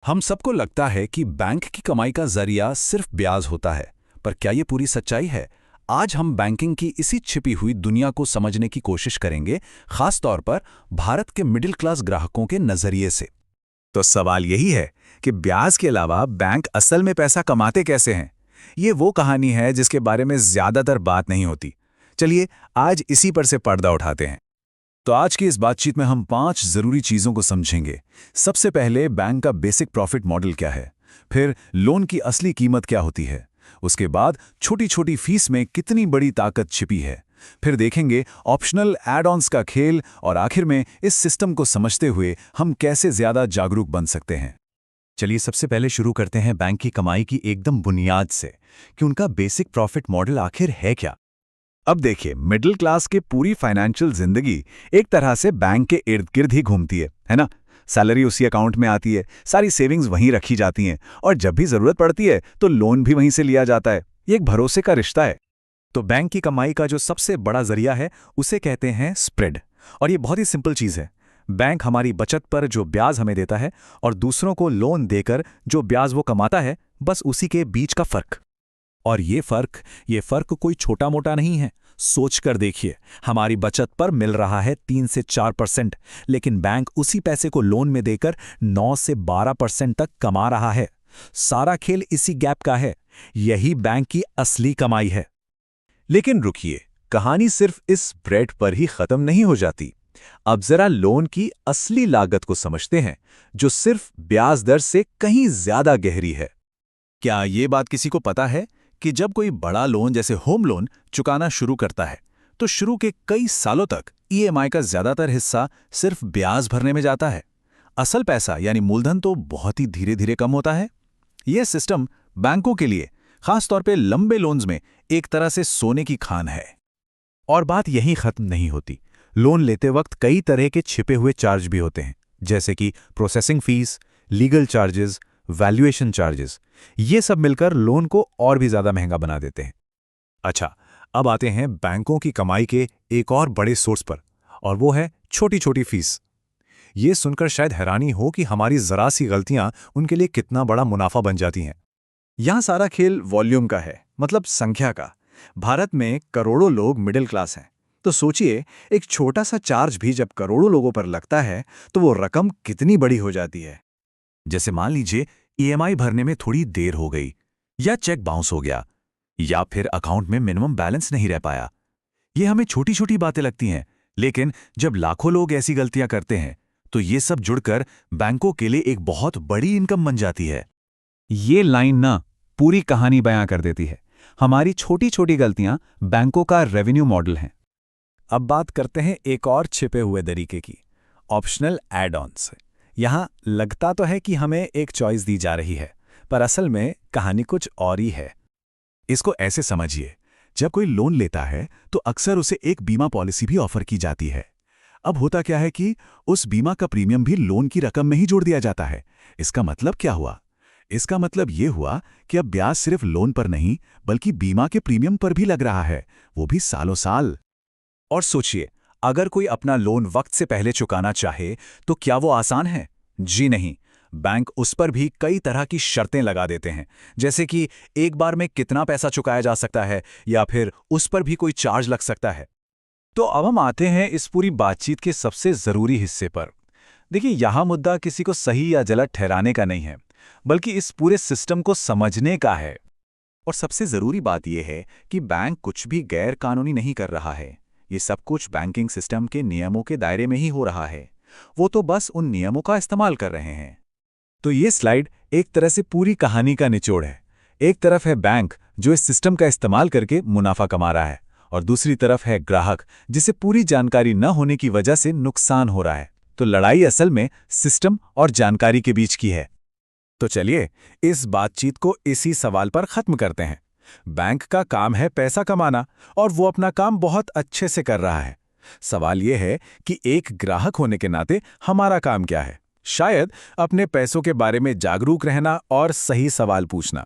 हम सबको लगता है कि बैंक की कमाई का जरिया सिर्फ ब्याज होता है, पर क्या ये पूरी सच्चाई है? आज हम बैंकिंग की इसी छिपी हुई दुनिया को समझने की कोशिश करेंगे, खास तौर पर भारत के मिडिल क्लास ग्राहकों के नजरिए से। तो सवाल यही है कि ब्याज के अलावा बैंक असल में पैसा कमाते कैसे हैं। ये वो कहानी है जिसके बारे में ज्यादातर बात नहीं होती। चलिए आज इसी पर से पर्दा उठाते हैं। तो आज की इस बातचीत में हम 5 जरूरी चीजों को समझेंगे। सबसे पहले बैंक का बेसिक प्रॉफिट मॉडल क्या है, फिर लोन की असली कीमत क्या होती है, उसके बाद छोटी छोटी फीस में कितनी बड़ी ताकत छिपी है, फिर देखेंगे ऑप्शनल एड ऑन्स का खेल, और आखिर में इस सिस्टम को समझते हुए हम कैसे ज्यादा जागरूक बन सकते हैं। चलिए सबसे पहले शुरू करते हैं बैंक की कमाई की एकदम बुनियाद से कि उनका बेसिक प्रॉफिट मॉडल आखिर है क्या। अब देखिए, मिडिल क्लास की पूरी फाइनेंशियल जिंदगी एक तरह से बैंक के इर्द गिर्द ही घूमती है ना। सैलरी उसी अकाउंट में आती है, सारी सेविंग्स वहीं रखी जाती हैं, और जब भी जरूरत पड़ती है तो लोन भी वहीं से लिया जाता है। ये एक भरोसे का रिश्ता है। तो बैंक की कमाई का जो सबसे बड़ा जरिया है उसे कहते हैं स्प्रेड। और ये बहुत ही सिंपल चीज है। बैंक हमारी बचत पर जो ब्याज हमें देता है और दूसरों को लोन देकर जो ब्याज वो कमाता है, बस उसी के बीच का फर्क। और ये फर्क कोई छोटा मोटा नहीं है। सोचकर देखिए, हमारी बचत पर मिल रहा है 3 से 4%, लेकिन बैंक उसी पैसे को लोन में देकर 9 से 12% तक कमा रहा है। सारा खेल इसी गैप का है। यही बैंक की असली कमाई है। लेकिन रुकिए, कहानी सिर्फ इस स्प्रेड पर ही खत्म नहीं हो जाती। अब जरा लोन की असली लागत को समझते हैं, जो सिर्फ ब्याज दर से कहीं ज्यादा गहरी है। क्या ये बात किसी को पता है कि जब कोई बड़ा लोन जैसे होम लोन चुकाना शुरू करता है, तो शुरू के कई सालों तक ईएमआई का ज्यादातर हिस्सा सिर्फ ब्याज भरने में जाता है। असल पैसा यानी मूलधन तो बहुत ही धीरे धीरे कम होता है। यह सिस्टम बैंकों के लिए, खासतौर पे लंबे लोन्स में, एक तरह से सोने की खान है। और बात यहीं खत्म नहीं होती। लोन लेते वक्त कई तरह के छिपे हुए चार्ज भी होते हैं, जैसे कि processing fees, legal charges, valuation charges. ये सब मिलकर लोन को और भी ज्यादा महंगा बना देते हैं। अच्छा, अब आते हैं बैंकों की कमाई के एक और बड़े सोर्स पर, और वो है छोटी छोटी फीस। ये सुनकर शायद हैरानी हो कि हमारी जरा सी गलतियां उनके लिए कितना बड़ा मुनाफा बन जाती हैं। यहां सारा खेल वॉल्यूम का है, मतलब संख्या का। भारत में करोड़ों लोग मिडिल क्लास हैं, तो सोचिए एक छोटा सा चार्ज भी जब करोड़ों लोगों पर लगता है तो वो रकम कितनी बड़ी हो जाती है। जैसे मान लीजिए ईएमआई भरने में थोड़ी देर हो गई, या चेक बाउंस हो गया, या फिर अकाउंट में मिनिमम बैलेंस नहीं रह पाया। ये हमें छोटी छोटी बातें लगती हैं, लेकिन जब लाखों लोग ऐसी गलतियां करते हैं तो ये सब जुड़कर बैंकों के लिए एक बहुत बड़ी इनकम बन जाती है। ये लाइन ना पूरी कहानी बयां कर देती है। हमारी छोटी छोटी गलतियां बैंकों का रेवेन्यू मॉडल हैं। अब बात करते हैं एक और छिपे हुए तरीके की, ऑप्शनल एड ऑन्स। यहां लगता तो है कि हमें एक चॉइस दी जा रही है, पर असल में कहानी कुछ और ही है। इसको ऐसे समझिए, जब कोई लोन लेता है तो अक्सर उसे एक बीमा पॉलिसी भी ऑफर की जाती है। अब होता क्या है कि उस बीमा का प्रीमियम भी लोन की रकम में ही जोड़ दिया जाता है। इसका मतलब क्या हुआ? इसका मतलब ये हुआ कि अब ब्याज सिर्फ लोन पर नहीं, बल्कि बीमा के प्रीमियम पर भी लग रहा है, वो भी सालों साल। और सोचिए, अगर कोई अपना लोन वक्त से पहले चुकाना चाहे तो क्या वो आसान है? जी नहीं। बैंक उस पर भी कई तरह की शर्तें लगा देते हैं, जैसे कि एक बार में कितना पैसा चुकाया जा सकता है, या फिर उस पर भी कोई चार्ज लग सकता है। तो अब हम आते हैं इस पूरी बातचीत के सबसे जरूरी हिस्से पर। देखिए, यहां मुद्दा किसी को सही या गलत ठहराने का नहीं है, बल्कि इस पूरे सिस्टम को समझने का है। और सबसे जरूरी बात यह है कि बैंक कुछ भी गैर कानूनी नहीं कर रहा है। ये सब कुछ बैंकिंग सिस्टम के नियमों के दायरे में ही हो रहा है। वो तो बस उन नियमों का इस्तेमाल कर रहे हैं। तो ये स्लाइड एक तरह से पूरी कहानी का निचोड़ है। एक तरफ है बैंक जो इस सिस्टम का इस्तेमाल करके मुनाफा कमा रहा है, और दूसरी तरफ है ग्राहक जिसे पूरी जानकारी न होने की वजह से नुकसान हो रहा है। तो लड़ाई असल में सिस्टम और जानकारी के बीच की है। तो चलिए इस बातचीत को इसी सवाल पर खत्म करते हैं। बैंक का काम है पैसा कमाना, और वो अपना काम बहुत अच्छे से कर रहा है। सवाल यह है कि एक ग्राहक होने के नाते हमारा काम क्या है? शायद अपने पैसों के बारे में जागरूक रहना और सही सवाल पूछना।